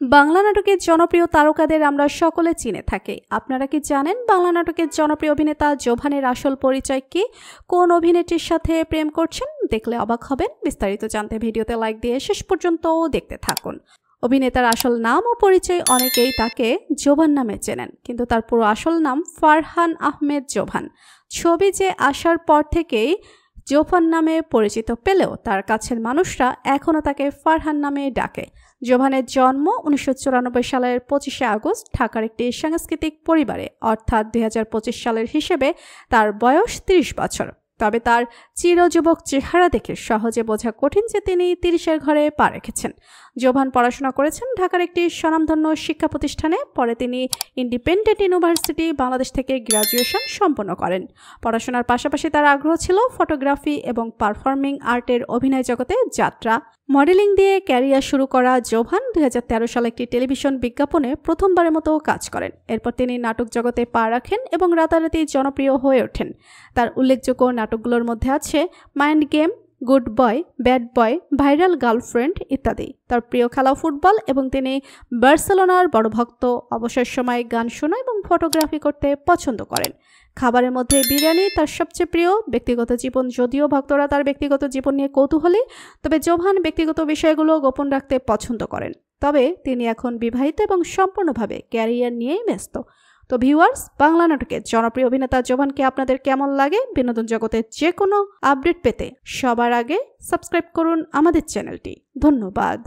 বাংলা নাটকের জনপ্রিয় তারকাদের আমরা সকলে চিনে থাকি। আপনারা কি জানেন বাংলা নাটকের জনপ্রিয় অভিনেতা জোভানের আসল পরিচয় কি? কোন অভিনেত্রীর সাথে প্রেম করছেন? দেখলে অবাক হবেন। বিস্তারিত জানতে ভিডিওতে লাইক দিয়ে শেষ পর্যন্ত দেখতে থাকুন। অভিনেতার আসল নাম ও পরিচয় অনেকেই তাকে জোভান নামে চেনেন, কিন্তু তার পুরো আসল নাম ফারহান আহমেদ জোভান। ছবি যে আসার পর থেকেই জোভান নামে পরিচিত পেলেও তার কাছের মানুষরা এখনও তাকে ফারহান নামে ডাকে। জোভানের জন্ম 1994 সালের 25শে আগস্ট ঢাকার একটি সাংস্কৃতিক পরিবারে, অর্থাৎ 2025 সালের হিসেবে তার বয়স 30 বছর। তবে তার চিরযুবক চেহারা দেখে সহজে বোঝা কঠিন যে তিনি 30-এর ঘরে পা রেখেছেন। জোভান পড়াশোনা করেছেন ঢাকার একটি স্বনামধন্য শিক্ষা প্রতিষ্ঠানে। পরে তিনি ইন্ডিপেন্ডেন্ট ইউনিভার্সিটি বাংলাদেশ থেকে গ্র্যাজুয়েশন সম্পন্ন করেন। পড়াশোনার পাশাপাশি তার আগ্রহ ছিল ফটোগ্রাফি এবং পারফর্মিং আর্টের অভিনয় জগতে যাত্রা। মডেলিং দিয়ে ক্যারিয়ার শুরু করা জোভান 2013 সালে একটি টেলিভিশন বিজ্ঞাপনে প্রথমবারের মতো কাজ করেন। এরপর তিনি নাটক জগতে পা রাখেন এবং রাতারাতি জনপ্রিয় হয়ে ওঠেন। তার উল্লেখযোগ্য নাটকগুলোর মধ্যে আছে mind game, good boy, bad boy, viral girlfriend ইত্যাদি। তার প্রিয় খেলা ফুটবল এবং তিনি বার্সেলোনার বড় ভক্ত। অবসর সময়ে গান শোনা এবং ফটোগ্রাফি করতে পছন্দ করেন। খাবারের মধ্যে বিরিয়ানি তার সবচেয়ে প্রিয়। ব্যক্তিগত জীবন, যদিও ভক্তরা তার ব্যক্তিগত জীবন নিয়ে কৌতূহলী, তবে জোভান ব্যক্তিগত বিষয়গুলো গোপন রাখতে পছন্দ করেন। তবে তিনি এখন বিবাহিত এবং সম্পূর্ণভাবে ক্যারিয়ার নিয়েই ব্যস্ত। তো ভিউয়ার্স, বাংলা নাটকের জনপ্রিয় অভিনেতা জোভানকে আপনাদের কেমন লাগে? বিনোদন জগতের যে কোনো আপডেট পেতে সবার আগে সাবস্ক্রাইব করুন আমাদের চ্যানেলটি। ধন্যবাদ।